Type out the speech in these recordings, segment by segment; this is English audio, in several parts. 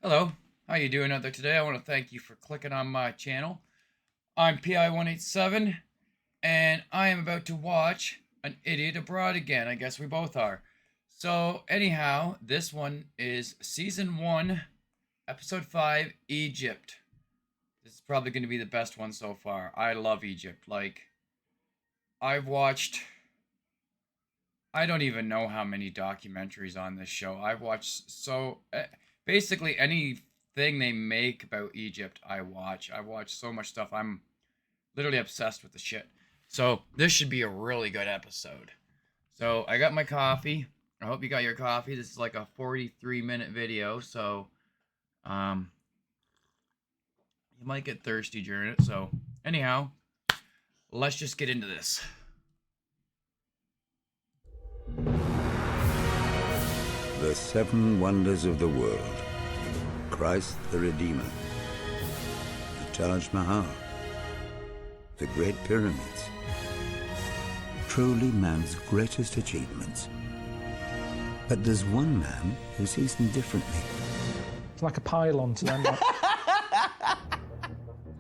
Hello, how you doing out there today? I want to thank you for clicking on my channel. I'm PI187, and I am about to watch An Idiot Abroad again. I guess we both are. So, anyhow, this one is Season 1, Episode 5, Egypt. This is probably going to be the best one so far. I love Egypt. Like, I've watched... I don't even know how many documentaries on this show. I've watched basically anything they make about Egypt, I watch. I watch so much stuff. I'm literally obsessed with the shit. So this should be a really good episode. So I got my coffee. I hope you got your coffee. This is like a 43-minute video, so you might get thirsty during it. So anyhow, let's just get into this. The Seven Wonders of the World. Christ the Redeemer. The Taj Mahal. The Great Pyramids. Truly man's greatest achievements. But there's one man who sees them differently. It's like a pylon to them.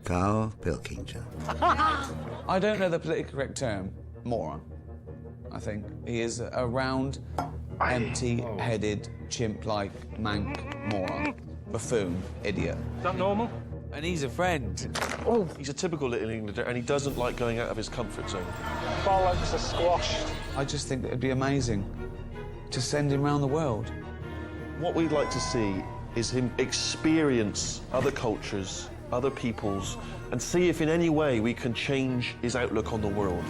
Carl Pilkington. I don't know the politically correct term. Moron. I think he is a round, empty-headed, chimp-like mank moron. Buffoon, idiot. Is that normal? And he's a friend. Oh, He's a typical Little Englander, and he doesn't like going out of his comfort zone. bollocks are squashed. I just think it'd be amazing to send him around the world. What we'd like to see is him experience other cultures, other peoples, and see if in any way we can change his outlook on the world.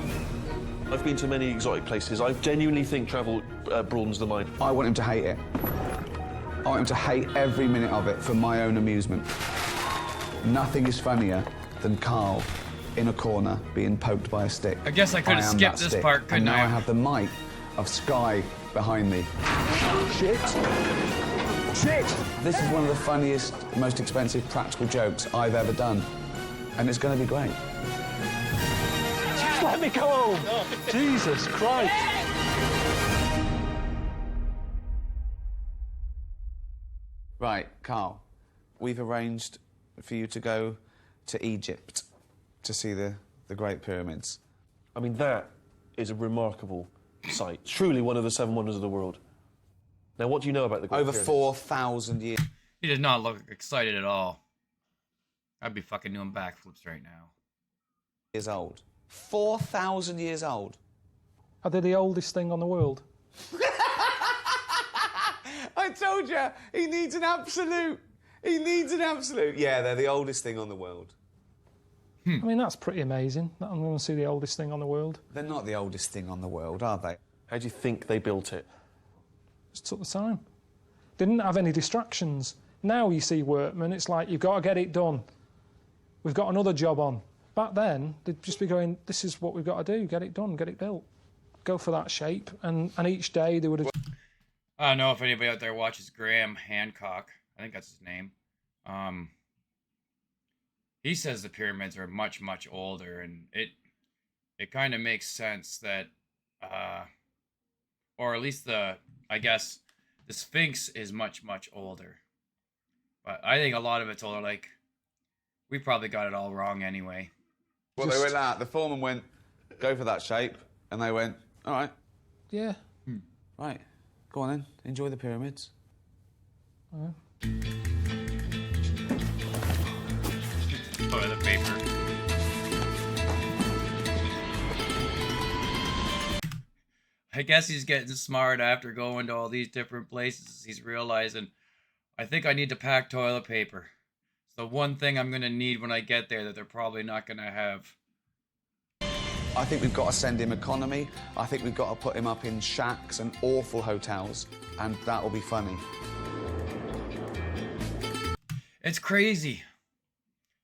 I've been to many exotic places. I genuinely think travel broadens the mind. I want him to hate it. I want him to hate every minute of it for my own amusement. Nothing is funnier than Carl in a corner being poked by a stick. I guess I could have am skipped that this stick, part, and couldn't now I? I have the might of Sky behind me. Shit. Shit. This is one of the funniest, most expensive practical jokes I've ever done. And it's going to be great. Just let me go home. Jesus Christ. Right, Carl, we've arranged for you to go to Egypt to see the Great Pyramids. I mean, that is a remarkable sight. Truly one of the seven wonders of the world. Now, what do you know about the Great Over Pyramids? 4,000 years. He did not look excited at all. I'd be fucking doing backflips right now. Old. 4,000 years old. Are they the oldest thing on the world? I told you, he needs an absolute. He needs an absolute. Yeah, they're the oldest thing on the world. I mean, that's pretty amazing. That I'm going to see the oldest thing on the world. They're not the oldest thing on the world, are they? How do you think they built it? Just took the time. Didn't have any distractions. Now you see workmen, it's like, you've got to get it done. We've got another job on. Back then, they'd just be going, this is what we've got to do, get it done, get it built. Go for that shape, and each day they would have... I don't know if anybody out there watches Graham Hancock. I think that's his name. He says the pyramids are much, much older, and it kind of makes sense that, or at least I guess, the Sphinx is much, much older. But I think a lot of it's older. Like, we probably got it all wrong anyway. Well, they went out. The foreman went, go for that shape, and they went, all right, Yeah. right, go on then, enjoy the pyramids. Toilet paper. I guess he's getting smart after going to all these different places. He's realizing, I think I need to pack toilet paper. It's the one thing I'm going to need when I get there that they're probably not going to have. I think we've got to send him economy. I think we've got to put him up in shacks and awful hotels, and that'll be funny. It's crazy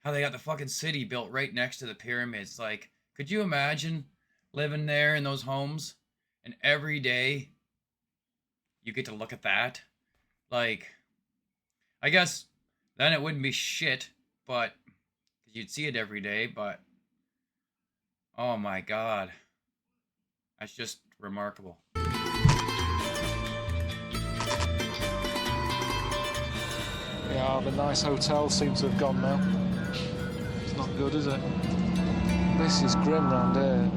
how they got the fucking city built right next to the pyramids. Like, could you imagine living there in those homes and every day you get to look at that? Like, I guess then it wouldn't be shit, but you'd see it every day. But oh my god, that's just remarkable. Yeah, the nice hotel seems to have gone now. It's not good, is it? This is grim round here.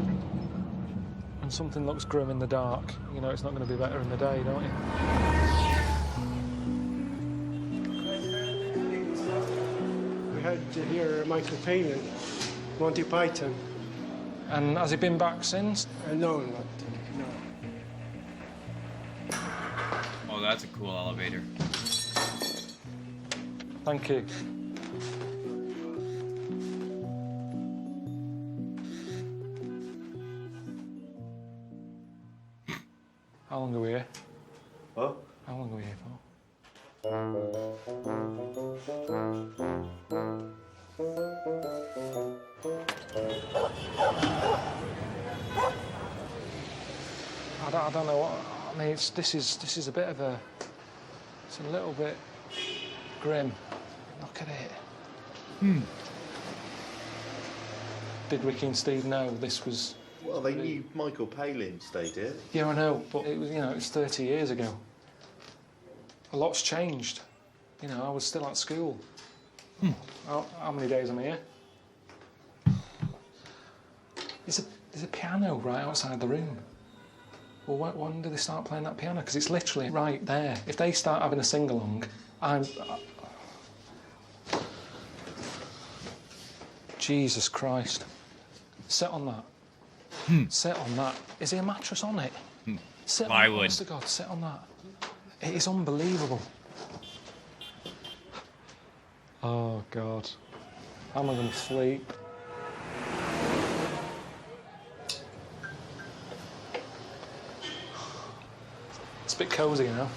When something looks grim in the dark, you know it's not going to be better in the day, don't you? We had here Michael Palin, Monty Python. And has he been back since? No, not. No. Oh, that's a cool elevator. Thank you. How long are we here? Huh? How long are we here for? I don't know what. I mean, this is a bit of a. It's a little bit grim. Look at it. Did Ricky and Steve know this was? Well, they knew Michael Palin stayed here. Yeah, I know, but it was, you know, it was 30 years ago. A lot's changed. You know, I was still at school. How many days am I here? There's a piano right outside the room. Well, when do they start playing that piano? Because it's literally right there. If they start having a sing-along, Jesus Christ. Sit on that. Sit on that. Is there a mattress on it? Sit on I that, would. honest to God, sit on that. It is unbelievable. Oh, God. How am I going to sleep? It's a bit cosy, you know.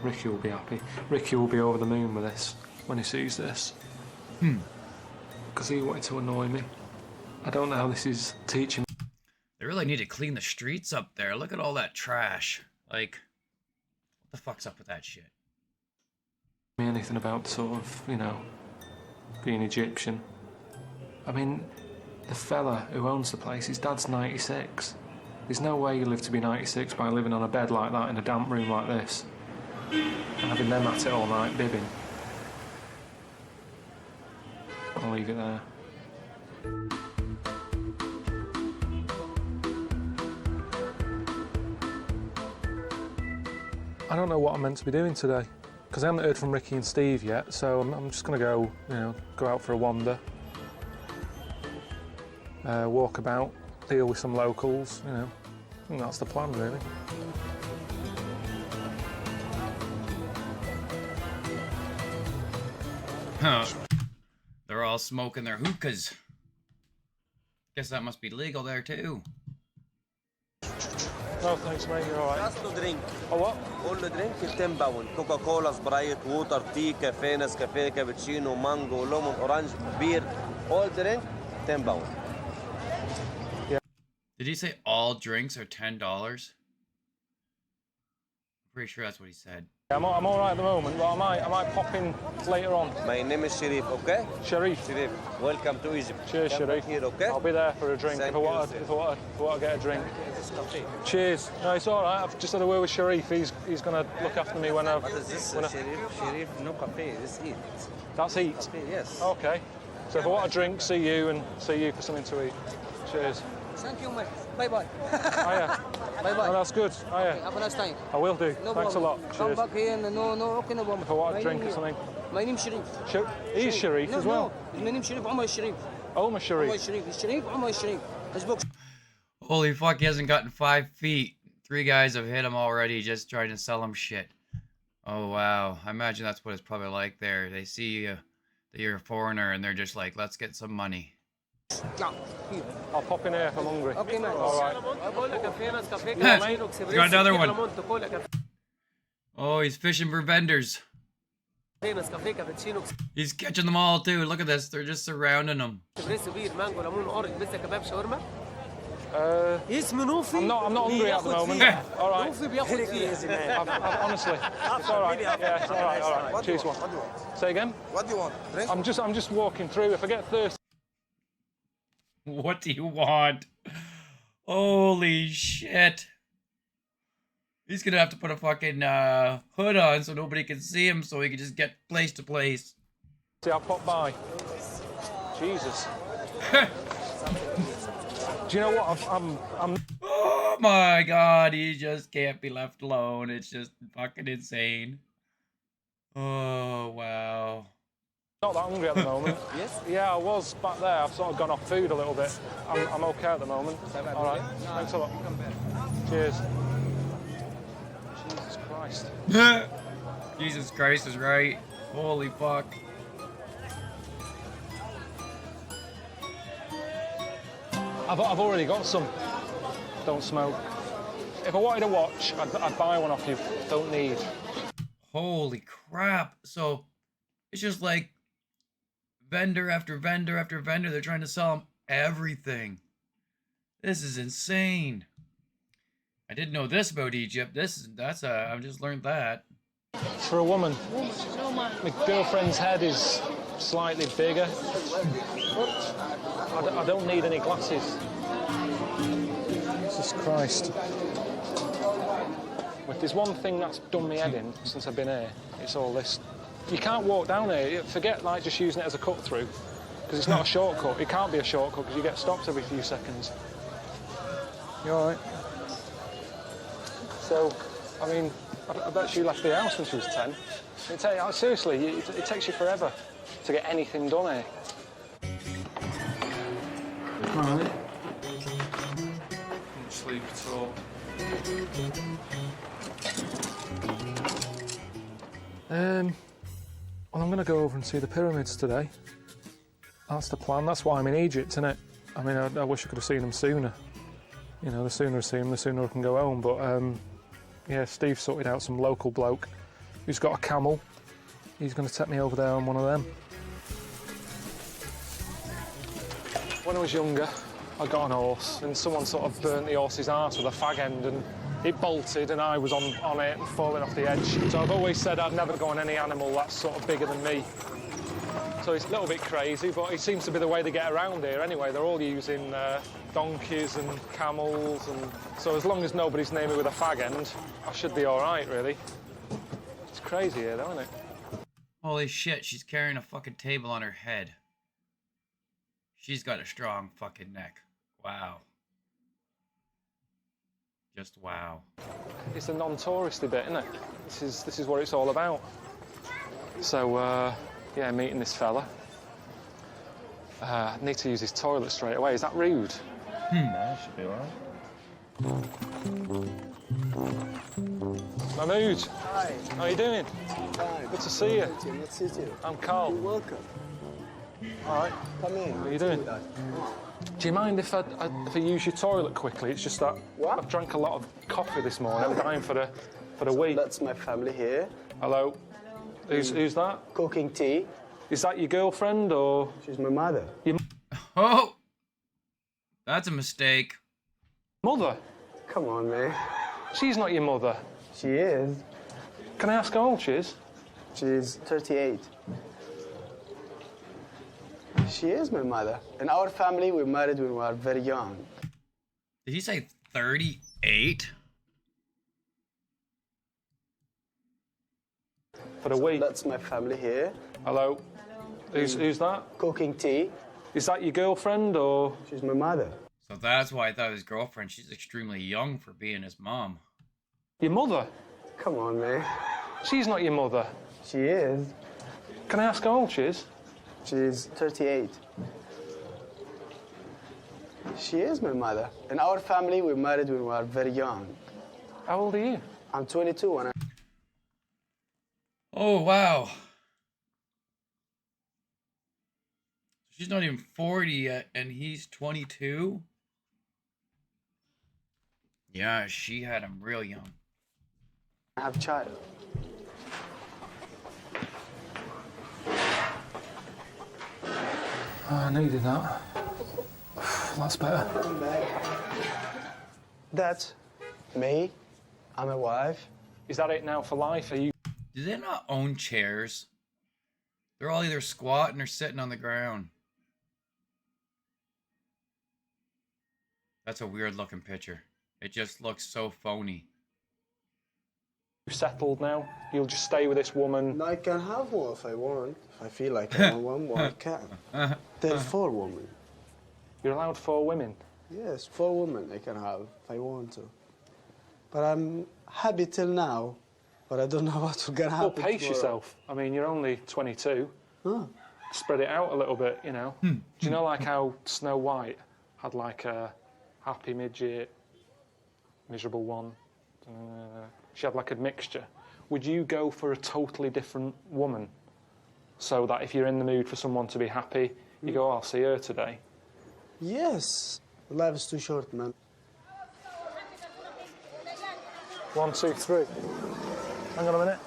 Ricky will be happy. Ricky will be over the moon with this when he sees this. Because he wanted to annoy me. I don't know how this is teaching They really need to clean the streets up there. Look at all that trash. Like, what the fuck's up with that shit? me anything about sort of, you know, being Egyptian. I mean, the fella who owns the place, his dad's 96. There's no way you live to be 96 by living on a bed like that in a damp room like this. And having them at it all night, bibbing. I'll leave it there. I don't know what I'm meant to be doing today, because I haven't heard from Ricky and Steve yet, so I'm just going to go, you know, go out for a wander. Walk about, deal with some locals, you know. I think that's the plan, really. Huh. They're all smoking their hookahs. Guess that must be legal there too. No, thanks, mate, you're all right. Just to drink. Oh, what? All the drink is 10 pound. Coca-Cola, Sprite, water, tea, cafe, Nescafe, cappuccino, mango, lemon, orange, beer. All drink, 10 pound. Did he say all drinks are $10? I'm pretty sure that's what he said. I'm all right at the moment, but I might pop in later on. My name is Sharif, okay? Sharif. Sharif, welcome to Egypt. Cheers, Come Sharif. here, okay? I'll be there for a drink Thank if I want to get a drink. Cheers. No, it's all right. I've just had a word with Sharif. He's going to look after me when I... What is this, when I- Sharif? Sharif, no cafe, this eat. That's eat. Cafe, yes. Okay. So if I want a drink, see you for something to eat. Cheers. Thank you, mate. Bye-bye. Hiya. Bye-bye. Oh, that's good. Hiya. Have a nice time. I will do. No Thanks problem. a lot. Come Cheers. back here and no, okay, no problem. If I want My a drink name or here. something. My name is Sharif. He's Sharif No, as well. No, my name is Sharif, Omar Sharif. Omar Omar Sharif. Sharif. Sharif, Omar Sharif. Facebook. Holy fuck, he hasn't gotten 5 feet. 3 guys have hit him already just trying to sell him shit. Oh wow, I imagine that's what it's probably like there. They see you, that you're a foreigner and they're just like, let's get some money. Yeah, here. I'll pop in here if I'm hungry. Okay, man. All right. He's got another one. Oh, he's fishing for vendors. He's catching them all too. Look at this. They're just surrounding him. I'm not hungry at the moment. All right. Honestly, it's all right. Yeah, it's all right. Cheers, one. Say again? What do you want? Drink? I'm just walking through. If I get thirsty. What do you want? Holy shit. He's gonna have to put a fucking hood on so nobody can see him, so he can just get place to place. See, I'll pop by. Jesus. Do you know what? I'm Oh my god, he just can't be left alone. It's just fucking insane. Oh wow. not that hungry at the moment. Yes? Yeah, I was back there. I've sort of gone off food a little bit. I'm okay at the moment. All right. Thanks a lot. Cheers. Jesus Christ. Jesus Christ is right. Holy fuck. I've already got some. Don't smoke. If I wanted to watch, I'd buy one off you. Don't need. Holy crap. So it's just like vendor after vendor after vendor. They're trying to sell them everything. This is insane. I didn't know this about Egypt. I've just learned that. For a woman, my girlfriend's head is slightly bigger. I don't need any glasses. Jesus Christ. If there's one thing that's done me head in since I've been here, it's all this. You can't walk down here. Forget like just using it as a cut through, because it's not a shortcut. It can't be a shortcut because you get stopped every few seconds. You all right? So, I mean, I bet she left the house when she was 10. Seriously, it takes you forever to get anything done here. All right. Don't sleep at all. Well, I'm going to go over and see the pyramids today. That's the plan. That's why I'm in Egypt, isn't it? I mean, I wish I could have seen them sooner. You know, the sooner I see them, the sooner I can go home. But, yeah, Steve sorted out some local bloke who's got a camel. He's going to take me over there on one of them. When I was younger, I got an horse, and someone sort of burnt the horse's arse with a fag end, and it bolted, and I was on it and falling off the edge. So I've always said I'd never go on any animal that's sort of bigger than me. So it's a little bit crazy, but it seems to be the way they get around here anyway. They're all using donkeys and camels, and so as long as nobody's near me with a fag end, I should be all right, really. It's crazy here, though, isn't it? Holy shit, she's carrying a fucking table on her head. She's got a strong fucking neck. Wow. Just wow. It's the non-touristy bit, isn't it? This is what it's all about. So, yeah, meeting this fella. I need to use his toilet straight away. Is that rude? No, should be all right. Mahmood. Hi. How are you doing? Hi. Good to see you. Good to see you. I'm Carl. You're welcome. All right. Come in. How are you doing? Do you mind if I use your toilet quickly? It's just that What? I've drank a lot of coffee this morning. I'm dying for the wee. That's my family here. Hello. Who's that? Cooking tea. Is that your girlfriend or? She's my mother. Oh! That's a mistake. Mother? Come on, man. She's not your mother. She is. Can I ask how old she is? She's 38. She is my mother. In our family, we married when we were very young. Did he say 38? For the wee. That's my family here. Hello. Who's that? Cooking tea. Is that your girlfriend or? She's my mother. So that's why I thought his girlfriend. She's extremely young for being his mom. Your mother? Come on, man. She's not your mother. She is. Can I ask how old she is? She's 38. She is my mother. In our family, we married when we were very young. How old are you? I'm 22 and Oh, wow. She's not even 40 yet, and he's 22? Yeah, she had him real young. I have a child. Oh, I needed that. That's better. That's me. I'm a wife. Is that it now for life? Are you? Do they not own chairs? They're all either squatting or sitting on the ground. That's a weird looking picture. It just looks so phony. You've settled now? You'll just stay with this woman? I can have one if I want. If I feel like I want one more, I can. There's 4 women. You're allowed 4 women? Yes, 4 women I can have if I want to. But I'm happy till now, but I don't know what's gonna happen. Well, pace tomorrow. yourself. I mean, you're only 22. Huh. Spread it out a little bit, you know. Do you know like how Snow White had like a happy midget, miserable one? She had like a mixture. Would you go for a totally different woman? So that if you're in the mood for someone to be happy, you go, oh, I'll see her today. Yes. Life is too short, man. 1, 2, 3. Hang on a minute.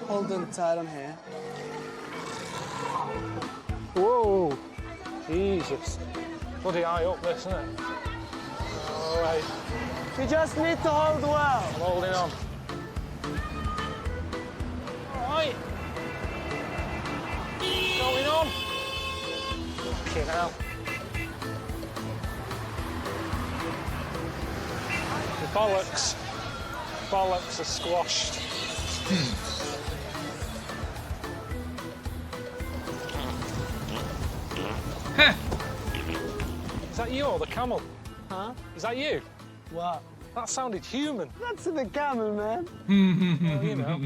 Hold on tight on here. Whoa! Jesus. Bloody high up this, isn't it? All right. You just need to hold well. I'm holding on. All right. Going on. Fucking hell. The bollocks. Bollocks are squashed. Is that you or the camel? Huh? Is that you? What? That sounded human. That's the camel, man. Well, you know,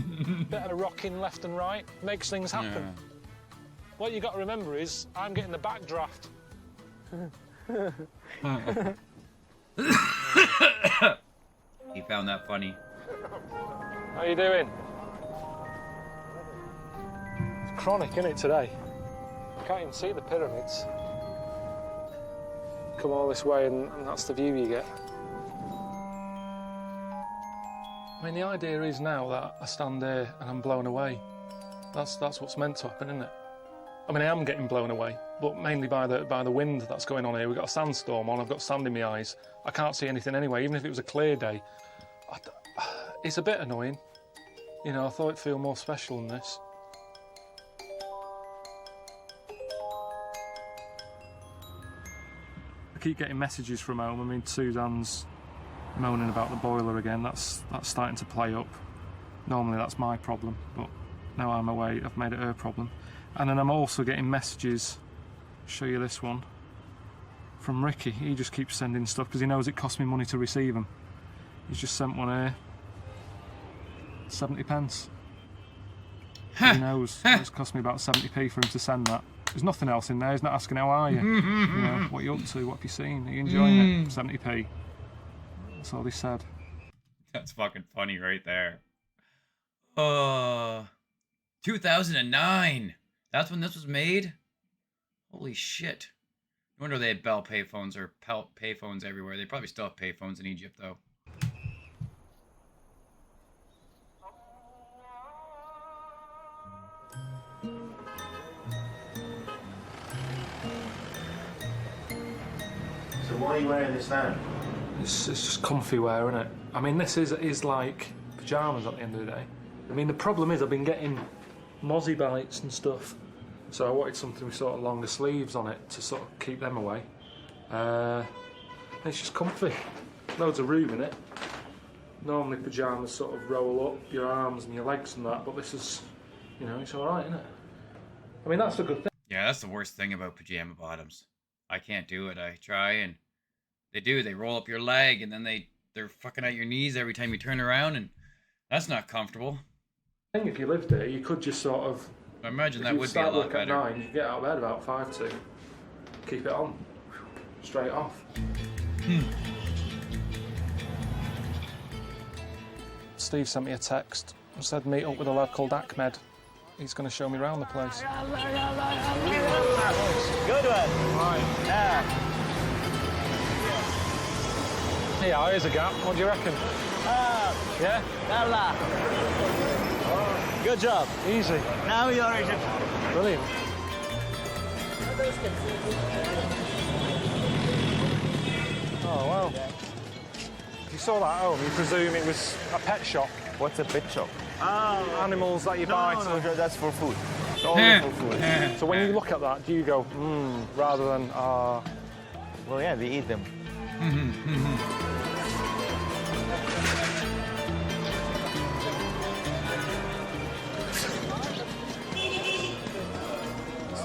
bit of rocking left and right makes things happen. Yeah. What you got to remember is I'm getting the backdraft. He found that funny. How you doing? It's chronic, isn't it, today? Can't even see the pyramids. Come all this way and that's the view you get. I mean, the idea is now that I stand there and I'm blown away. That's what's meant to happen, isn't it? I mean, I am getting blown away, but mainly by the wind that's going on here. We've got a sandstorm on, I've got sand in my eyes. I can't see anything anyway, even if it was a clear day. It's a bit annoying. You know, I thought it'd feel more special than this. I keep getting messages from home. I mean, Suzanne's moaning about the boiler again. That's starting to play up. Normally that's my problem, but now I'm away, I've made it her problem. And then I'm also getting messages, show you this one, from Ricky. He just keeps sending stuff because he knows it costs me money to receive them. He's just sent one here, 70 pence. He knows it's cost me about 70p for him to send that. There's nothing else in there. He's not asking how are you, you know, what are you up to, what have you seen, are you enjoying it? 70p. That's all he said. That's fucking funny right there. 2009. That's when this was made? Holy shit. No wonder they had Bell payphones or Pelt payphones everywhere. They probably still have payphones in Egypt, though. So why are you wearing this now? It's just comfy wear, isn't it? I mean, this is like pyjamas at the end of the day. I mean, the problem is I've been getting mozzie bites and stuff, so I wanted something with sort of longer sleeves on it to sort of keep them away. It's just comfy. Loads of room in it. Normally pyjamas sort of roll up your arms and your legs and that, but this is, you know, it's all right, isn't it? I mean, that's a good thing. Yeah, that's the worst thing about pajama bottoms. I can't do it. I try and they roll up your leg and then they're fucking at your knees every time you turn around, and that's not comfortable. I think if you lived here, you could just sort of... I imagine that would be a lot better. At 9, you get out of bed about 5 to keep it on, straight off. Steve sent me a text and said meet up with a lad called Ahmed. He's going to show me around the place. Good one. Right. Yeah. Yeah, here's a gap. What do you reckon? Yeah? Yalla. Good job. Easy. Now you're Egyptian. Brilliant. Oh, wow. If you saw that at home, you presume it was a pet shop. What's a pet shop? Animals that you buy. No, that's for food. It's only for food. So when you look at that, do you go, rather than, Well, yeah, they eat them.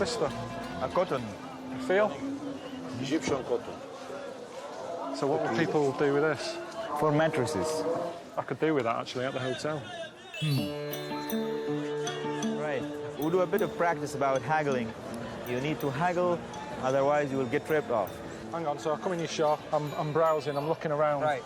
Krista? A cotton. Feel? Egyptian cotton. So what would people do with this? For mattresses. I could do with that, actually, at the hotel. Right. We'll do a bit of practice about haggling. You need to haggle, otherwise you will get ripped off. Hang on, so I come in your shop, I'm browsing, I'm looking around. Right.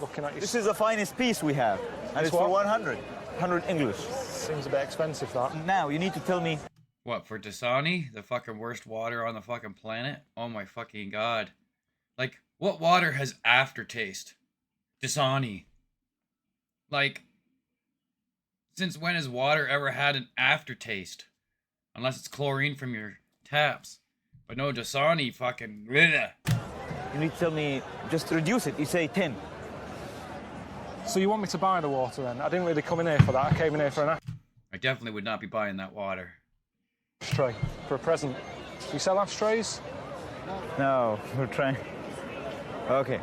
Looking at your... This is the finest piece we have, and it's for what? 100 English. Seems a bit expensive, that. Now, you need to tell me... What, for Dasani? The fucking worst water on the fucking planet? Oh my fucking god. Like, what water has aftertaste? Dasani. Like, since when has water ever had an aftertaste? Unless it's chlorine from your taps. But no, Dasani fucking... Bleh. You need to tell me, just reduce it. You say 10. So you want me to buy the water, then? I didn't really come in here for that. I came in here for an I definitely would not be buying that water. ashtray, for a present. Do you sell ashtrays? No, we're trying. Okay.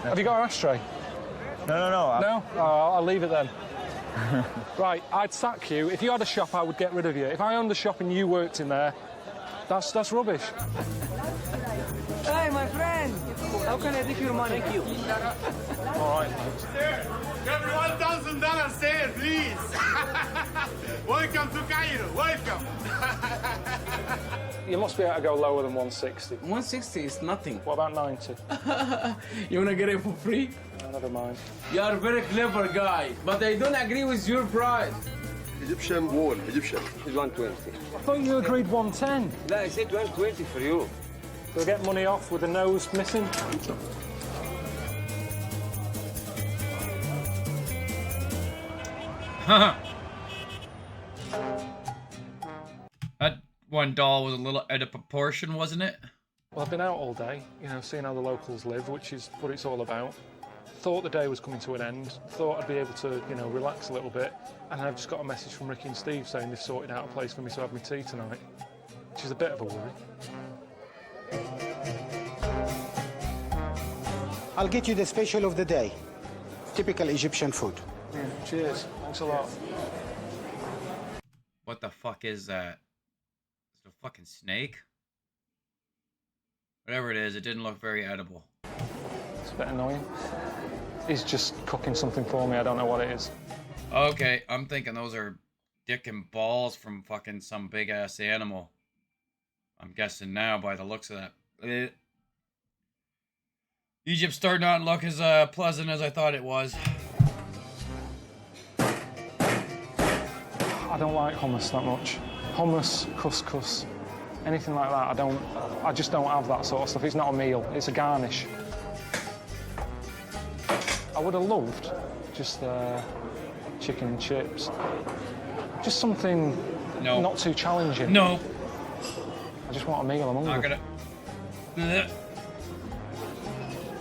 Have you got an ashtray? No. No? Oh, I'll leave it then. Right, I'd sack you. If you had a shop, I would get rid of you. If I owned a shop and you worked in there, that's rubbish. Hey, my friend. How can I take your money? Thank you. All right. Every $1,000 say it, please. Welcome to Cairo. Welcome. You must be able to go lower than 160. 160 is nothing. What about 90? You wanna get it for free? Oh, never mind. You are a very clever guy, but I don't agree with your price. Egyptian wool, Egyptian. It's 120. I thought you agreed 110. No, I said 120 for you. We'll get money off with the nose missing. That one doll was a little out of proportion, wasn't it? Well, I've been out all day, you know, seeing how the locals live, which is what it's all about. Thought the day was coming to an end. Thought I'd be able to, you know, relax a little bit. And I've just got a message from Ricky and Steve saying they've sorted out a place for me to have my tea tonight, which is a bit of a worry. I'll get you the special of the day. Typical Egyptian food. Cheers. Thanks a lot. What the fuck is that? Is it a fucking snake? Whatever it is, it didn't look very edible. It's a bit annoying. He's just cooking something for me. I don't know what it is. Okay, I'm thinking those are dick and balls from fucking some big ass animal. I'm guessing now by the looks of that. Egypt's starting not to look as pleasant as I thought it was. I don't like hummus that much. Hummus, couscous, anything like that. I just don't have that sort of stuff. It's not a meal. It's a garnish. I would have loved just chicken and chips. Just something not too challenging. No. I just want a meal. I'm hungry. Not gonna. Blech.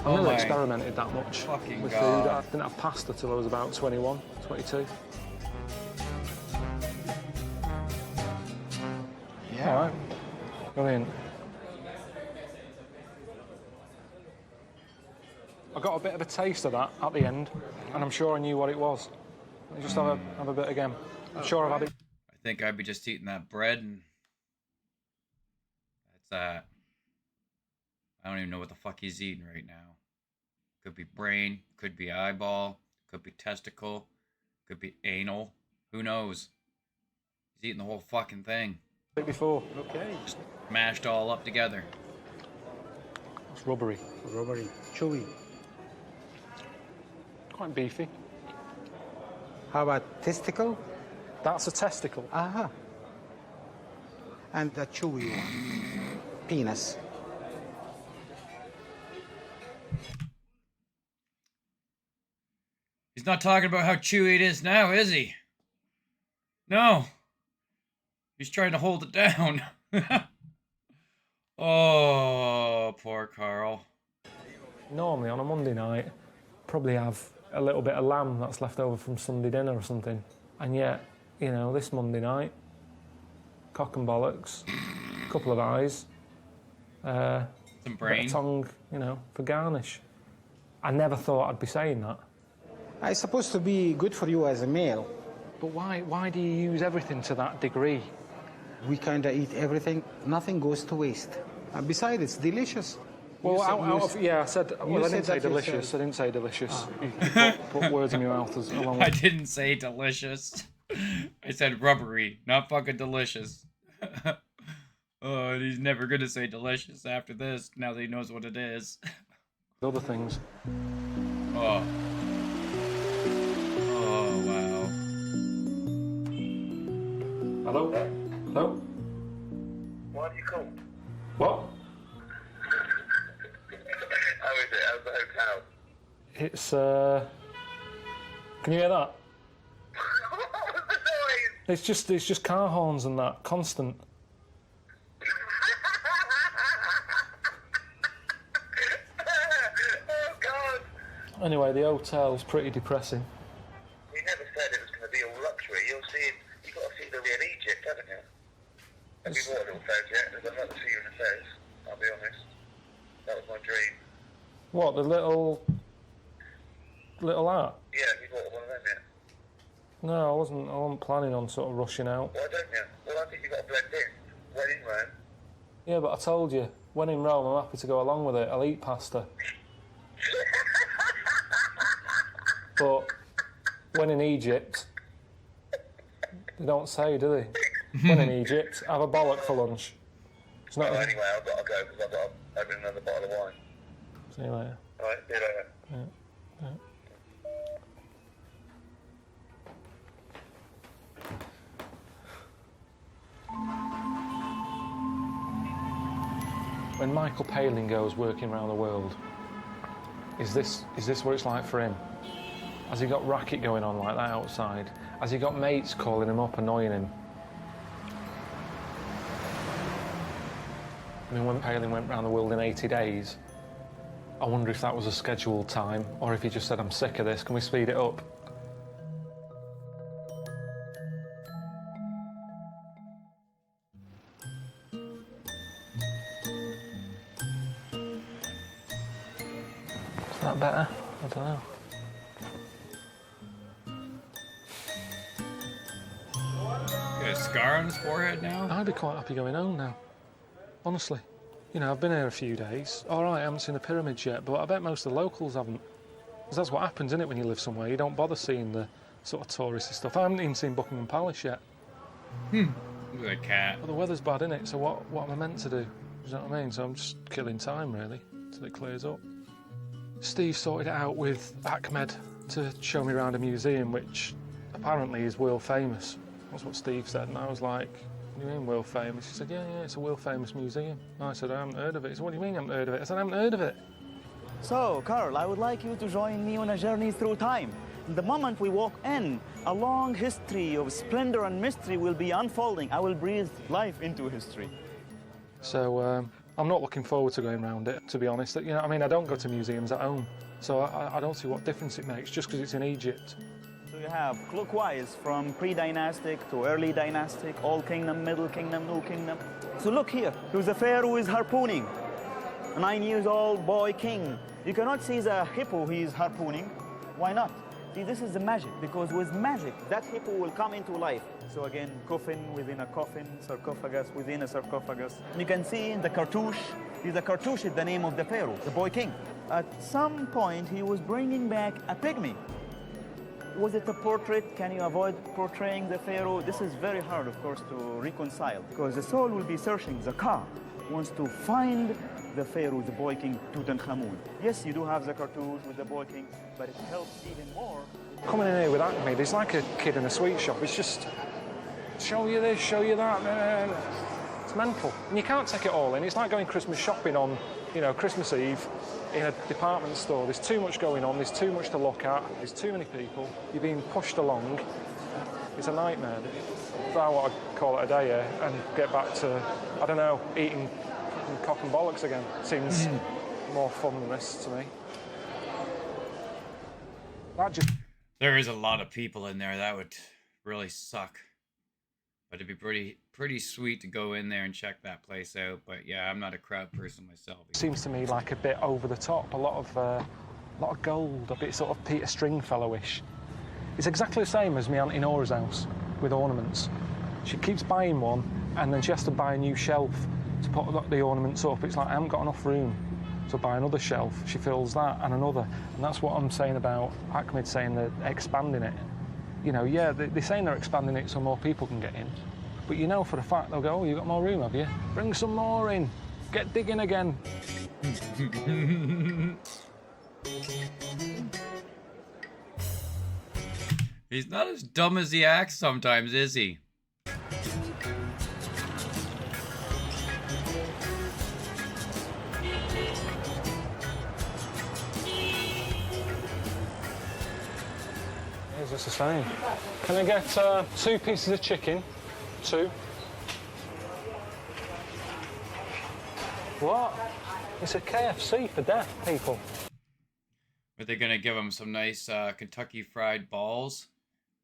I've never my experimented that much fucking with God. food. I didn't have pasta till I was about 21, 22. Yeah. All right. Brilliant. I got a bit of a taste of that at the end, and I'm sure I knew what it was. Let me just have a bit again. I'm sure I've had it. I think I'd be just eating that bread and that's that. I don't even know what the fuck he's eating right now. Could be brain, could be eyeball, could be testicle, could be anal. Who knows? He's eating the whole fucking thing. Before. Okay. Just mashed all up together. It's rubbery. Rubbery, chewy. Quite beefy. How about testicle? That's a testicle. Aha. And the chewy one. Penis. He's not talking about how chewy it is now, is he? No. He's trying to hold it down. Oh, poor Carl. Normally on a Monday night, probably have a little bit of lamb that's left over from Sunday dinner or something. And yet, you know, this Monday night, cock and bollocks, a couple of eyes, some bit brain, of tongue, you know, for garnish. I never thought I'd be saying that. It's supposed to be good for you as a male. But why do you use everything to that degree? We kind of eat everything. Nothing goes to waste. Besides, it's delicious. Well, You I said. Well, I didn't said say that delicious. yourself. I didn't say delicious. You put words in your mouth along I with. didn't say delicious. I said rubbery, not fucking delicious. Oh, and he's never gonna say delicious after this, now that he knows what it is. Other things. Oh. Oh, wow. Hello? Hello? Why do you call? What? How is it? How's the hotel? It's, Can you hear that? What was the noise? It's just car horns and that, constant. Oh, God. Anyway, the hotel's pretty depressing. We never said it was going to be all luxury. You'll see, you've got to see the real Egypt, haven't you? Have you bought a little fez yet? Because I'd like to see you in a fez, I'll be honest. That was my dream. What, the little art? Yeah, have you bought one of them yet? No, I wasn't planning on sort of rushing out. Why don't you? Well, I think you've got to blend in. When in Rome. Yeah, but I told you, when in Rome, I'm happy to go along with it. I'll eat pasta. But when in Egypt, they don't say, do they? When in Egypt, have a bollock for lunch. It's not. Well, anyway, I've got to go because I've got to open another bottle of wine. See you later. All right, see you later. Yeah. When Michael Palin goes working around the world, is this what it's like for him? Has he got racket going on like that outside? Has he got mates calling him up, annoying him? I mean, when Palin went around the world in 80 days, I wonder if that was a scheduled time, or if he just said, I'm sick of this, can we speed it up? Is that better? I don't know. Got a scar on his forehead now? I'd be quite happy going home now. Honestly. You know, I've been here a few days. All right, I haven't seen the pyramids yet, but I bet most of the locals haven't. Because that's what happens, isn't it, when you live somewhere? You don't bother seeing the sort of touristy stuff. I haven't even seen Buckingham Palace yet. Look at that cat. Well, the weather's bad, isn't it? So what am I meant to do? You know what I mean? So I'm just killing time, really, till it clears up. Steve sorted it out with Ahmed to show me around a museum, which apparently is world famous. That's what Steve said, and I was like, what do you mean world famous? He said, yeah, it's a world famous museum. I said, I haven't heard of it. He said, what do you mean you haven't heard of it? I said, I haven't heard of it. So, Carl, I would like you to join me on a journey through time. The moment we walk in, a long history of splendor and mystery will be unfolding. I will breathe life into history. So I'm not looking forward to going around it, to be honest. You know, I mean, I don't go to museums at home, so I don't see what difference it makes just because it's in Egypt. So you have clockwise from pre-dynastic to early dynastic, Old Kingdom, Middle Kingdom, New Kingdom. So look here, there's a pharaoh who is harpooning, a 9-year-old boy king. You cannot see the hippo he is harpooning. Why not? See, this is the magic, because with magic, that hippo will come into life. So again, coffin within a coffin, sarcophagus within a sarcophagus. You can see the cartouche. The cartouche is the name of the pharaoh, the boy king. At some point, he was bringing back a pygmy. Was it a portrait? Can you avoid portraying the pharaoh? This is very hard, of course, to reconcile, because the soul will be searching. The car wants to find the pharaoh, the boy king, Tutankhamun. Yes, you do have the cartouche with the boy king, but it helps even more. Coming in here with Ahmed, it's like a kid in a sweet shop. It's just, show you this, show you that. It's mental. And you can't take it all in. It's like going Christmas shopping on, you know, Christmas Eve in a department store. There's too much going on. There's too much to look at. There's too many people. You're being pushed along. It's a nightmare. So I want to call it a day here and get back to, I don't know, eating cock and bollocks again. Seems more fun than this to me. That just... There is a lot of people in there. That would really suck. But it'd be pretty sweet to go in there and check that place out. But yeah, I'm not a crowd person myself. Seems to me like a bit over the top. A lot of gold, a bit sort of Peter Stringfellow-ish. It's exactly the same as my Auntie Nora's house with ornaments. She keeps buying one, and then she has to buy a new shelf to put the ornaments up. It's like, I haven't got enough room to buy another shelf. She fills that and another. And that's what I'm saying about Ahmed saying they're expanding it. You know, yeah, they're saying they're expanding it so more people can get in. But you know for a fact, they'll go, oh, you've got more room, have you? Bring some more in. Get digging again. He's not as dumb as he acts sometimes, is he? Here's what's the same. Can I get 2 pieces of chicken? 2. What? It's a KFC for deaf people. But they're gonna give him some nice Kentucky Fried Balls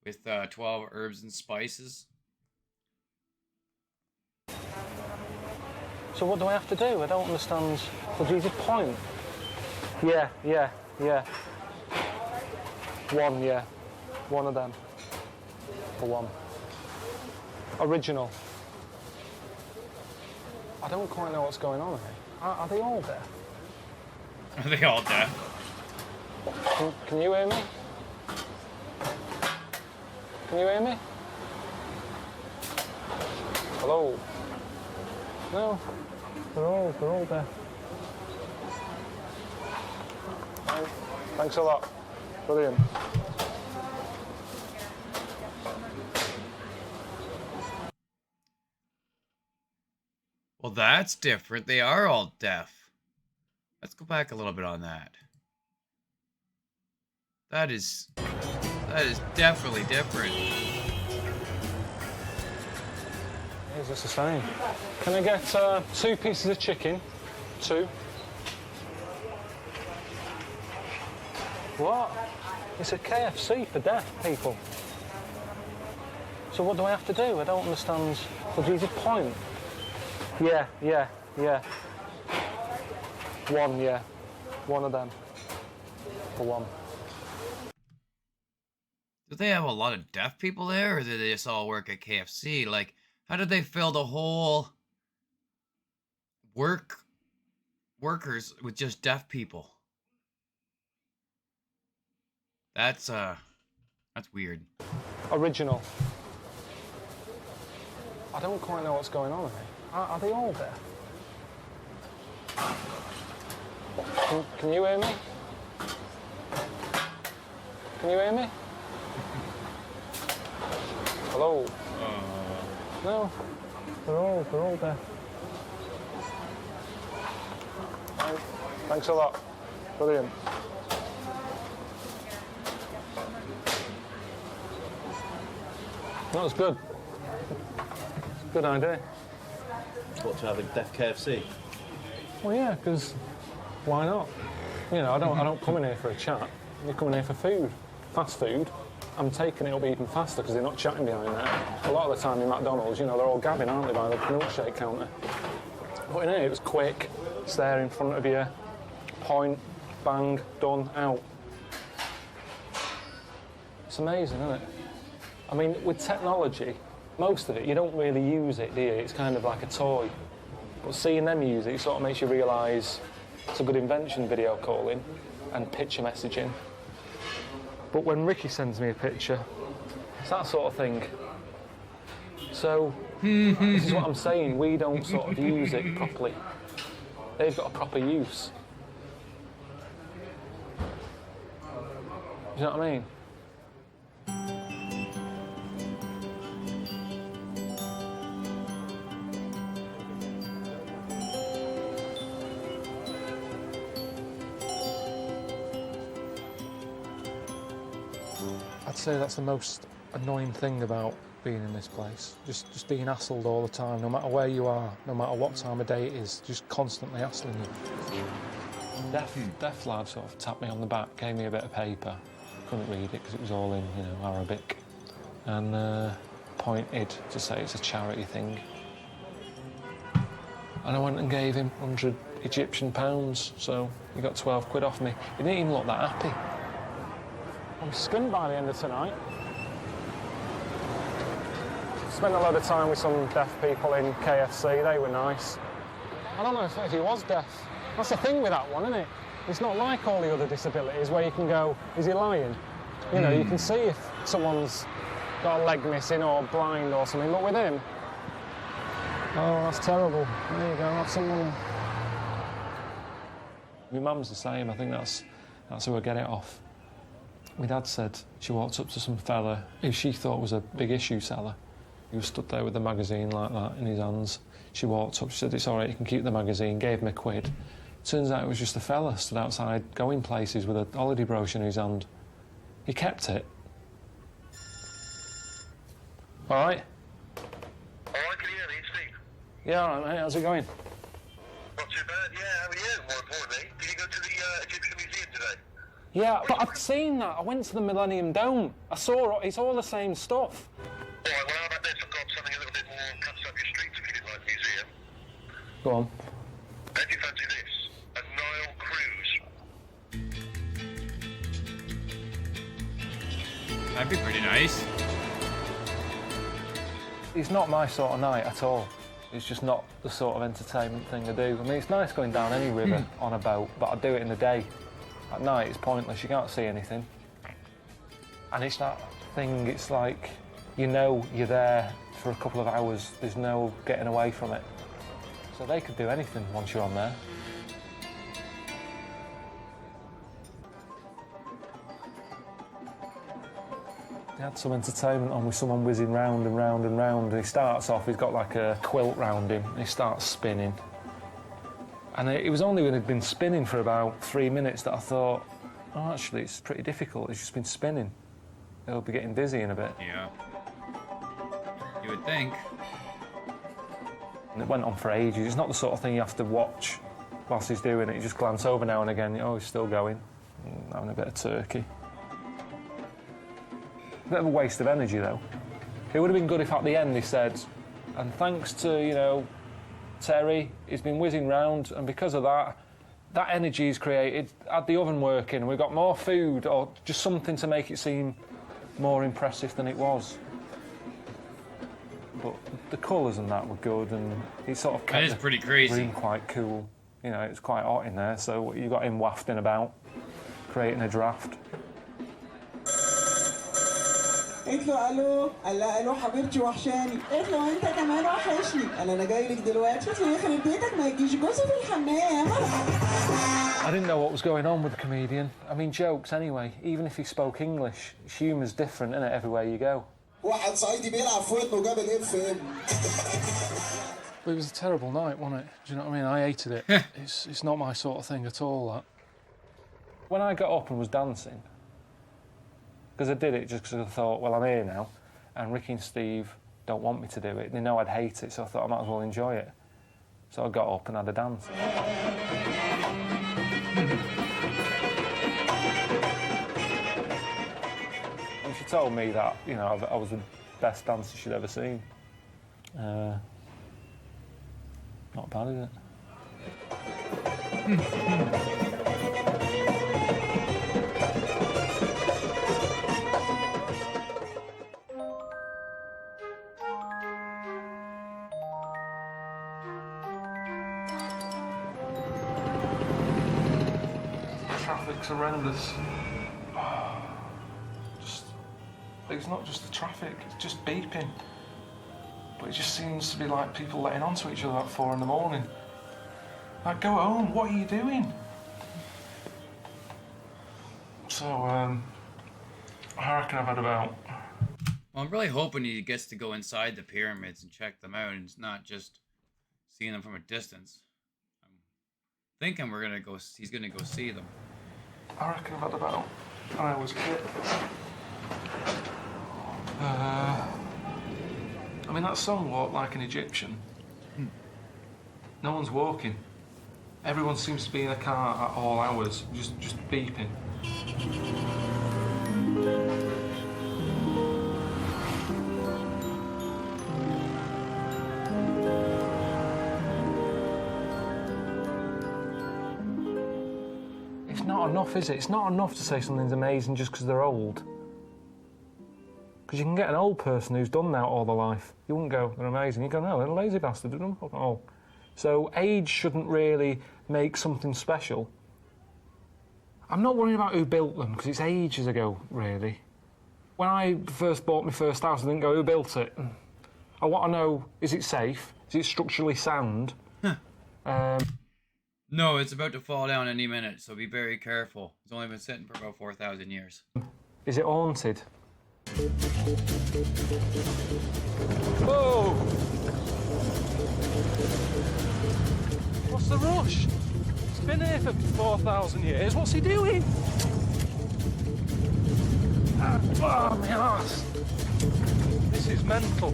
with 12 herbs and spices. So what do I have to do? I don't understand. What do you point? Yeah. 1, yeah. 1 of them. For 1. Original. I don't quite know what's going on here. Are they all deaf? Are they all deaf? Can you hear me? Can you hear me? Hello? No, they're all deaf. Thanks a lot. Brilliant. Well, that's different. They are all deaf. Let's go back a little bit on that. That is definitely different. Here's what's the same. Can I get 2 pieces of chicken? 2. What? It's a KFC for deaf people. So what do I have to do? I don't understand. What do you just point? Yeah. 1, yeah. 1 of them. For 1. Do they have a lot of deaf people there, or do they just all work at KFC? Like, how did they fill the whole workers with just deaf people? That's weird. Original. I don't quite know what's going on here. Are they all deaf? Can you hear me? Can you hear me? Hello? No, they're all deaf. Thanks a lot. Brilliant. That was good. Good idea. What, to have a deaf KFC? Well, yeah, because why not? You know, I don't come in here for a chat. You come in here for food, fast food. I'm taking it up even faster because they're not chatting behind there. A lot of the time in McDonald's, you know, they're all gabbing, aren't they, by the milkshake counter. But in here, it was quick. It's there in front of you. Point, bang, done, out. It's amazing, isn't it? I mean, with technology, most of it, you don't really use it, do you? It's kind of like a toy. But seeing them use it sort of makes you realise it's a good invention, video calling and picture messaging. But when Ricky sends me a picture, it's that sort of thing. So, this is what I'm saying, we don't sort of use it properly. They've got a proper use. Do you know what I mean? I'd say that's the most annoying thing about being in this place. Just being hassled all the time, no matter where you are, no matter what time of day it is, just constantly hassling you. Deaf lad sort of tapped me on the back, gave me a bit of paper. Couldn't read it because it was all in, you know, Arabic. And pointed to say it's a charity thing. And I went and gave him 100 Egyptian pounds, so he got 12 quid off me. He didn't even look that happy. I'm skint by the end of tonight. spent a lot of time with some deaf people in KFC. They were nice. I don't know if he was deaf. That's the thing with that one, isn't it? It's not like all the other disabilities where you can go, is he lying? You know, you can see if someone's got a leg missing or blind or something, but with him, oh, that's terrible. There you go, that's something. My mum's the same. I think that's who I get it off. My dad said she walked up to some fella who she thought was a big issue seller. He was stood there with the magazine like that in his hands. She walked up, she said, it's all right, you can keep the magazine, gave him £1. Turns out it was just a fella stood outside going places with a holiday brochure in his hand. He kept it. All right? All right, can you hear me, Steve? Yeah, all right, mate, how's it going? Not too bad, yeah, how are you, more importantly? Did you go to the Egyptian Museum today? Yeah, but I've seen that. I went to the Millennium Dome. I saw it's all the same stuff. All right, well, how about this? I've got something a little bit more cuts up your streets if you didn't like the museum. Go on. How do you fancy this? A Nile cruise. That'd be pretty nice. It's not my sort of night at all. It's just not the sort of entertainment thing to do. I mean, it's nice going down any river on a boat, but I do it in the day. At night, it's pointless. You can't see anything. And it's that thing, it's like, you know you're there for a couple of hours. There's no getting away from it. So they could do anything once you're on there. They had some entertainment on with someone whizzing round and round and round. And he starts off, he's got like a quilt round him, and he starts spinning. And it was only when he'd been spinning for about 3 minutes that I thought, oh, actually, it's pretty difficult. He's just been spinning. He'll be getting dizzy in a bit. Yeah. You would think. And it went on for ages. It's not the sort of thing you have to watch whilst he's doing it. You just glance over now and again. Oh, he's still going. Having a bit of turkey. A bit of a waste of energy, though. It would have been good if at the end he said, and thanks to, you know, Terry, he's been whizzing round, and because of that, that energy he's created, had the oven working, and we've got more food, or just something to make it seem more impressive than it was. But the colours and that were good, and it sort of kept That is pretty crazy. the room quite cool. You know, it's quite hot in there, so you got him wafting about, creating a draft. قلت له الو قال حبيبتي وحشاني قلت له انت كمان وحشني قال انا جاي لك دلوقتي قلت له يخرب بيتك ما يجيش جوزي في الحمام. I didn't know what was going on with the comedian. I mean, jokes anyway. Even if he spoke English, humour's different, isn't it, everywhere you go? واحد صعيدي بيلعب في ودنه جاب الاف ام. It was a terrible night, wasn't it? Do you know what I mean? I hated it. It's not my sort of thing at all, that. When I got up and was dancing, because I did it just because I thought, well, I'm here now, and Ricky and Steve don't want me to do it. They know I'd hate it, so I thought I might as well enjoy it. So I got up and had a dance. And she told me that, you know, I was the best dancer she'd ever seen. Not bad, is it? Traffic's horrendous. It's not just the traffic, it's just beeping. But it just seems to be like people letting on to each other at 4 in the morning. Like, go home, what are you doing? So, I reckon I've had about... Well, I'm really hoping he gets to go inside the pyramids and check them out, and it's not just seeing them from a distance. I'm thinking he's gonna go see them. I reckon I've had about an hour's kit. I mean, that song, Walk Like an Egyptian. No one's walking. Everyone seems to be in a car at all hours, just beeping. It's not enough, is it? It's not enough to say something's amazing just because they're old. Because you can get an old person who's done that all their life. You wouldn't go, they're amazing. You go, no, they're a lazy bastard, they don't fuck all. So age shouldn't really make something special. I'm not worried about who built them, because it's ages ago, really. When I first bought my first house, I didn't go, who built it? I want to know, is it safe? Is it structurally sound? No, it's about to fall down any minute, so be very careful. It's only been sitting for about 4,000 years. Is it haunted? Whoa! What's the rush? It's been here for 4,000 years. What's he doing? Oh, my arse. This is mental.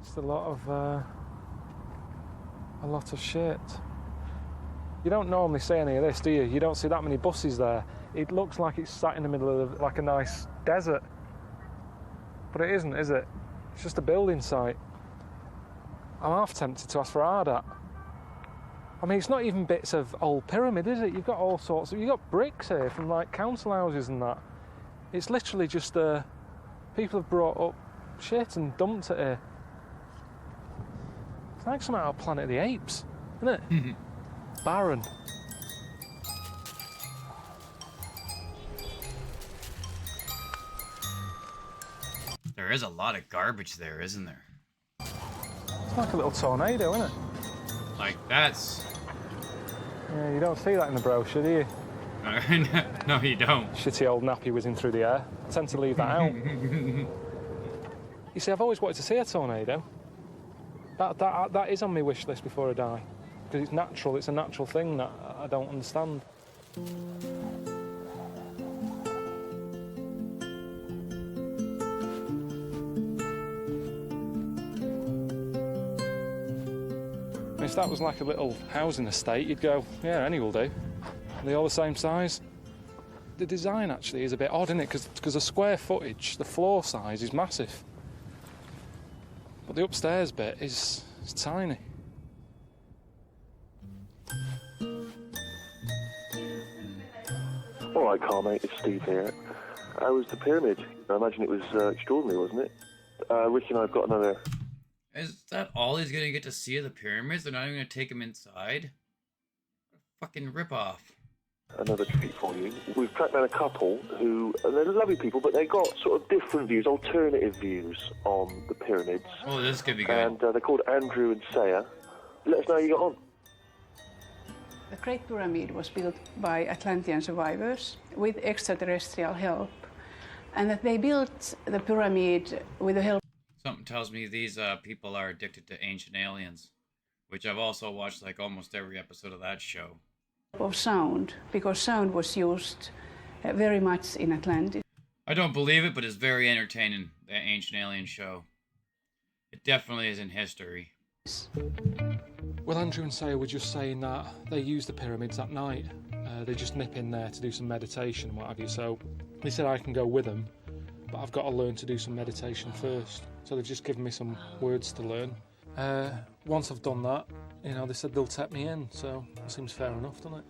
It's a lot of shit. You don't normally see any of this, do you? You don't see that many buses there. It looks like it's sat in the middle of like a nice desert. But it isn't, is it? It's just a building site. I'm half tempted to ask for Ardat. I mean, it's not even bits of old pyramid, is it? You've got all sorts of... You've got bricks here from, like, council houses and that. It's literally just, people have brought up shit and dumped it here. It's like something out of Planet of the Apes, isn't it? Barren. There is a lot of garbage there, isn't there? It's like a little tornado, isn't it? Like, that's... Yeah, you don't see that in the brochure, do you? No, you don't. Shitty old nappy whizzing through the air. I tend to leave that out. You see, I've always wanted to see a tornado. That is on my wish list before I die. Because it's natural, it's a natural thing that I don't understand. If that was like a little housing estate, you'd go, yeah, any will do. Are they all the same size? The design actually is a bit odd, isn't it? Because the square footage, the floor size is massive. But the upstairs bit is tiny. All right, Carl, mate, it's Steve here. How was the pyramid? I imagine it was extraordinary, wasn't it? Ricky and I have got another... Is that all he's gonna get to see of the pyramids? They're not even gonna take him inside? Fucking ripoff. Another treat for you. We've tracked down a couple who, they're lovely people, but they got sort of different views, alternative views on the pyramids. Oh, this could be good. And they're called Andrew and Saya. Let us know how you got on. The Great Pyramid was built by Atlantean survivors with extraterrestrial help, and that they built the pyramid with the help. Something tells me these people are addicted to Ancient Aliens, which I've also watched like almost every episode of that show. Of sound, because sound was used very much in Atlantis. I don't believe it, but it's very entertaining, the Ancient Alien show. It definitely is in history. Well, Andrew and Saya were just saying that they use the pyramids at night. They just nip in there to do some meditation and what have you. So they said I can go with them, but I've got to learn to do some meditation first. So they've just given me some words to learn. Once I've done that, you know, they said they'll take me in, so it seems fair enough, doesn't it?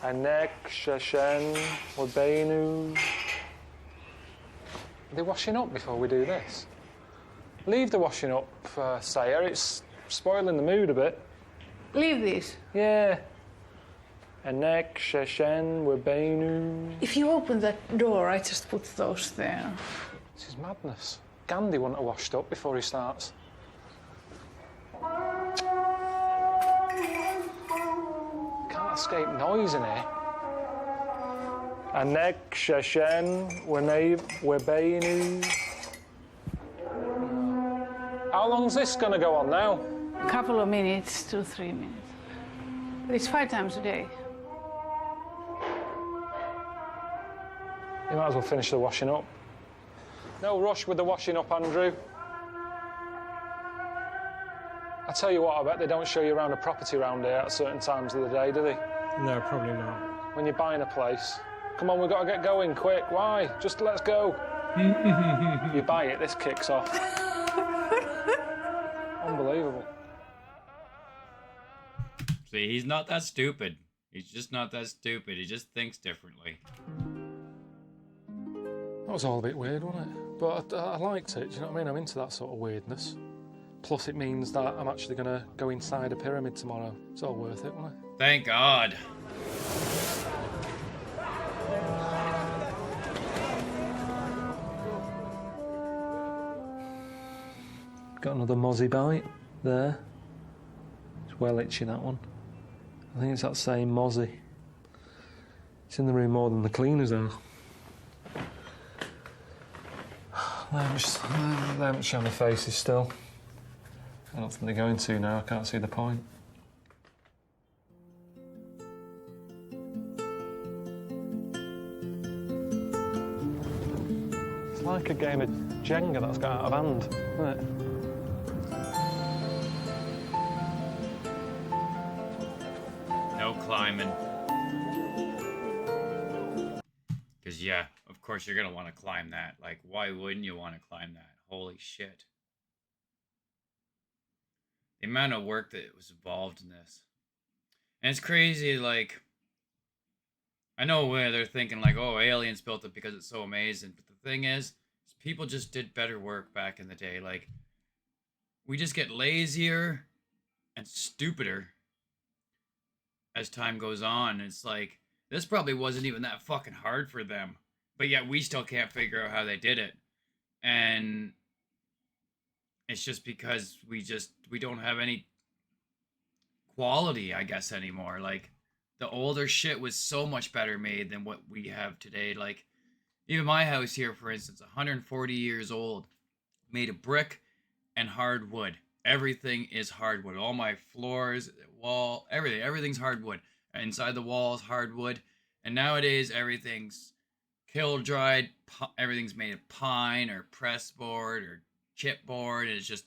Anek, Sheshen, Wabenu. Are they washing up before we do this? Leave the washing up, Saya. It's spoiling the mood a bit. Leave this? Yeah. Anek, Sheshen, Wabenu. If you open that door, I just put those there. This is madness. Gandhi wouldn't have washed up before he starts. Can't escape noise in here. Anek, Sheshen, Webenu. How long's this going to go on now? A couple of minutes, 2 or 3 minutes. But it's 5 times a day. You might as well finish the washing up. No rush with the washing up, Andrew. I tell you what, I bet they don't show you around a property around here at certain times of the day, do they? No, probably not. When you're buying a place. Come on, we've got to get going, quick. Why? Just let's go. You buy it, this kicks off. Unbelievable. See, he's not that stupid. He's just not that stupid. He just thinks differently. That was all a bit weird, wasn't it? But I liked it, do you know what I mean? I'm into that sort of weirdness. Plus it means that I'm actually going to go inside a pyramid tomorrow. It's all worth it, wasn't it? Thank God. Got another mozzie bite there. It's well itchy, that one. I think it's that same mozzie. It's in the room more than the cleaners are. They haven't shown their faces still. I don't think they're going to now. I can't see the point. It's like a game of Jenga that's got out of hand, isn't it? No climbing. Because, yeah, of course you're going to want to climb that. Like, why wouldn't you want to climb that? Holy shit. The amount of work that was involved in this. And it's crazy, like, I know where they're thinking, like, oh, aliens built it because it's so amazing. But the thing is people just did better work back in the day. Like, we just get lazier and stupider as time goes on. It's like, this probably wasn't even that fucking hard for them. But yet we still can't figure out how they did it. And it's just because we don't have any quality, I guess, anymore. Like, the older shit was so much better made than what we have today. Like, even my house here, for instance, 140 years old, made of brick and hardwood. Everything is hardwood. All my floors, wall, everything's hardwood. Inside the walls, hardwood. And nowadays, everything's kiln dried. Everything's made of pine or pressboard or chipboard. And it's just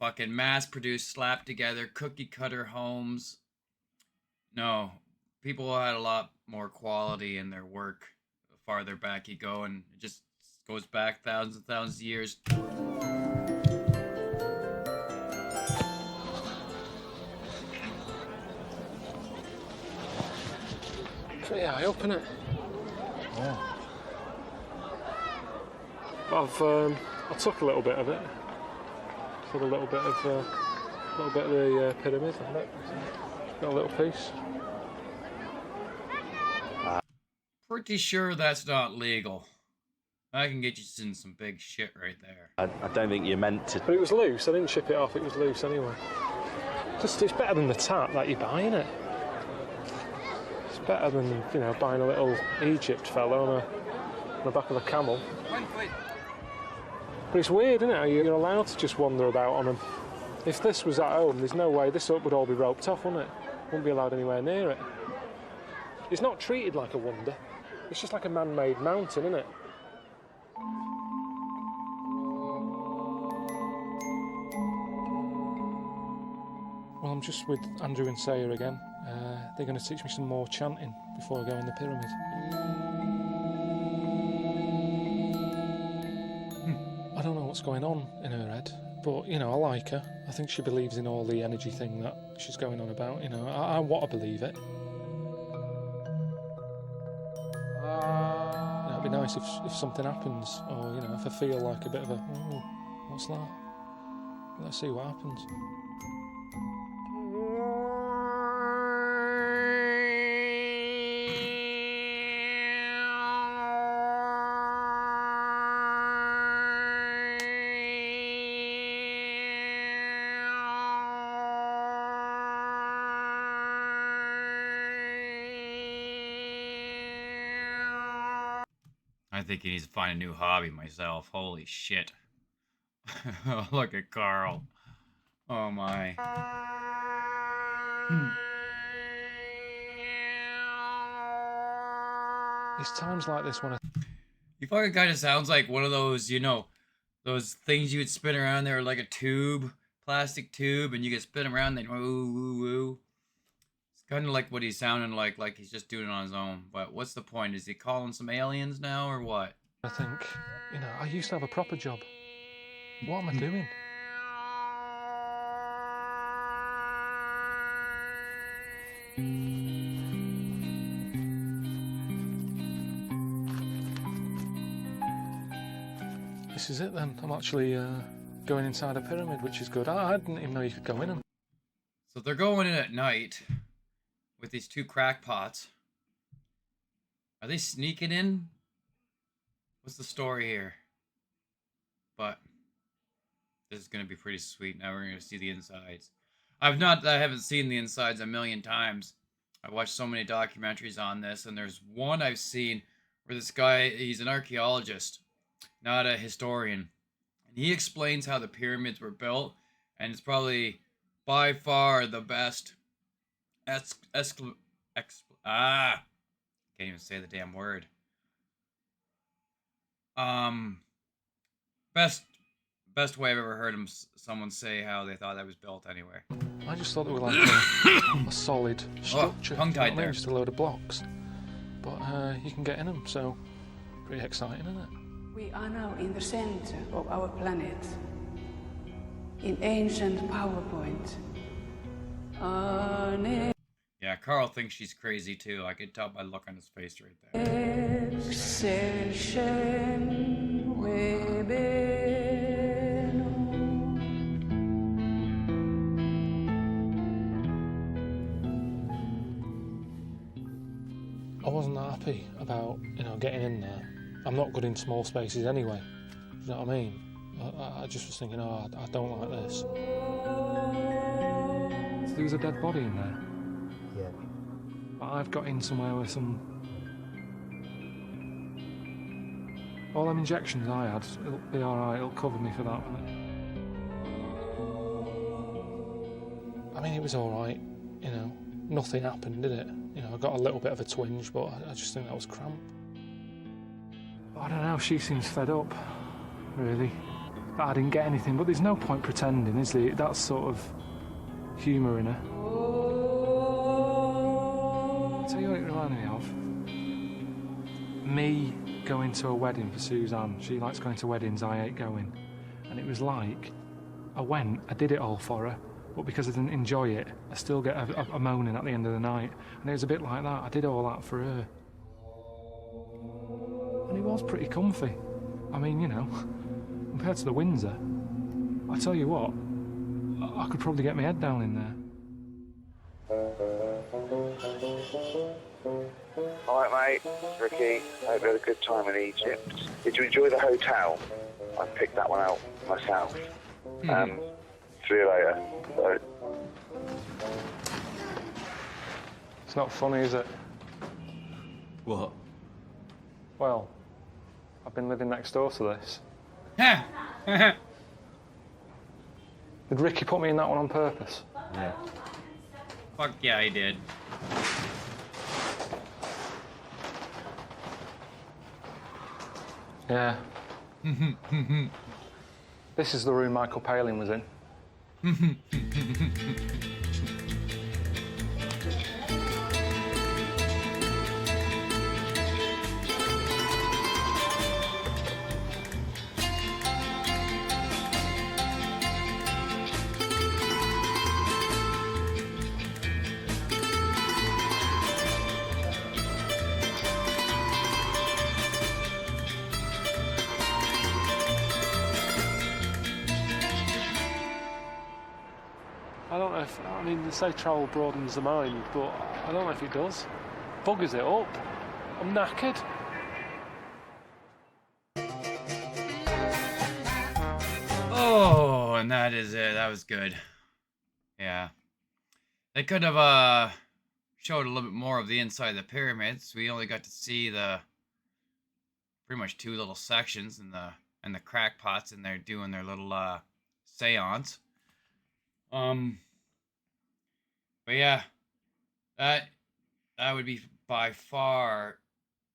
fucking mass-produced, slapped together, cookie-cutter homes. No, people had a lot more quality in their work the farther back you go, and it just goes back thousands and thousands of years. Pretty high up, isn't it? Yeah. I took a little bit of it. Took a little bit of the pyramid. Got a little piece. Pretty sure that's not legal. I can get you in some big shit right there. I don't think you're meant to. But it was loose. I didn't chip it off. It was loose anyway. Just it's better than the tap that you buy, isn't it? It's better than, you know, buying a little Egypt fella on the back of a camel. But it's weird, isn't it? How you're allowed to just wander about on them. If this was at home, there's no way this would all be roped off, wouldn't it? Wouldn't be allowed anywhere near it. It's not treated like a wonder. It's just like a man-made mountain, isn't it? Well, I'm just with Andrew and Sayer again. They're going to teach me some more chanting before I go in the pyramid. I don't know what's going on in her head, but, you know, I like her. I think she believes in all the energy thing that she's going on about, you know. I want to believe it. It'd be nice if something happens, or, you know, if I feel like a bit of a, oh, what's that? Let's see what happens. I think he needs to find a new hobby myself. Holy shit. Look at Carl. Oh my. It's times like this when I... He fucking kind of sounds like one of those, you know, those things you would spin around there, like a tube, plastic tube, and you get spin around, then woo, woo, woo. It's kind of like what he's sounding like he's just doing it on his own. But what's the point? Is he calling some aliens now, or what? I think, you know, I used to have a proper job. What am I doing? This is it then. I'm actually going inside a pyramid, which is good. I didn't even know you could go in them. So they're going in at night with these two crackpots. Are they sneaking in? What's the story here? But this is gonna be pretty sweet. Now we're gonna see the insides. I haven't seen the insides a million times. I watched so many documentaries on this, and there's one I've seen where this guy, he's an archaeologist, not a historian. And he explains how the pyramids were built, and it's probably by far the best can't even say the damn word. Best way I've ever heard someone say how they thought that was built anyway. I just thought they were like a solid structure. Tongue-tied there. Just a load of blocks. But you can get in them, so pretty exciting, isn't it? We are now in the center of our planet, in ancient PowerPoint. Yeah, Carl thinks she's crazy too. I could tell by the look on his face right there. I wasn't happy about, getting in there. I'm not good in small spaces anyway. You know what I mean? I just was thinking, I don't like this. So there was a dead body in there. Yeah. But I've got in somewhere with some... All them injections I had, it'll be alright, it'll cover me for that, won't it? I mean, it was alright, Nothing happened, did it? I got a little bit of a twinge, but I just think that was cramp. I don't know, she seems fed up, really. That I didn't get anything, but there's no point pretending, is there? That's sort of humour in her. I'll tell you what it reminded me of. Me going to a wedding for Suzanne. She likes going to weddings, I hate going. And it was like, I did it all for her, but because I didn't enjoy it, I still get a moaning at the end of the night. And it was a bit like that. I did all that for her. And it was pretty comfy. I mean, compared to the Windsor, I tell you what, I could probably get my head down in there. Alright mate, Ricky, hope you had a good time in Egypt. Did you enjoy the hotel? I picked that one out myself. See you later. Bye. It's not funny, is it? What? Well, I've been living next door to this. Did Ricky put me in that one on purpose? Yeah. Fuck yeah, he did. Yeah. This is the room Michael Palin was in. They say travel broadens the mind, but I don't know if it does. Buggers it up. I'm knackered. Oh, and that is it. That was good. Yeah. They could have showed a little bit more of the inside of the pyramids. We only got to see the pretty much two little sections and the crackpots in there doing their little seance. But yeah, that would be by far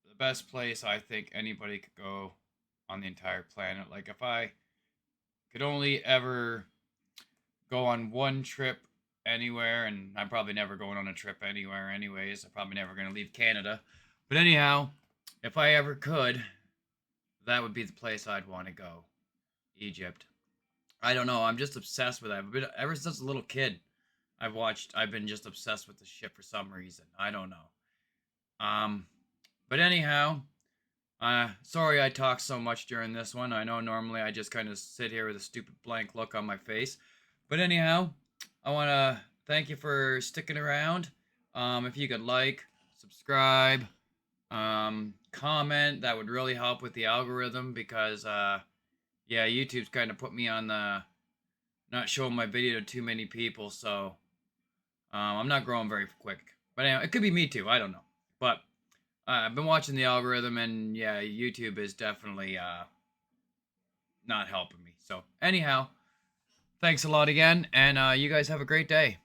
the best place I think anybody could go on the entire planet. Like, if I could only ever go on one trip anywhere, and I'm probably never going on a trip anywhere anyways. I'm probably never going to leave Canada. But anyhow, if I ever could, that would be the place I'd want to go. Egypt. I don't know. I'm just obsessed with it. Ever since a little kid, I've been just obsessed with the ship for some reason. I don't know. But anyhow, Sorry I talk so much during this one. I know normally I just kind of sit here with a stupid blank look on my face. But anyhow, I want to thank you for sticking around. If you could like, subscribe, comment, that would really help with the algorithm because, yeah, YouTube's kind of put me on the not showing my video to too many people, so I'm not growing very quick. But anyway, it could be me too, I don't know. But I've been watching the algorithm, and yeah, YouTube is definitely not helping me. So anyhow, thanks a lot again, and you guys have a great day.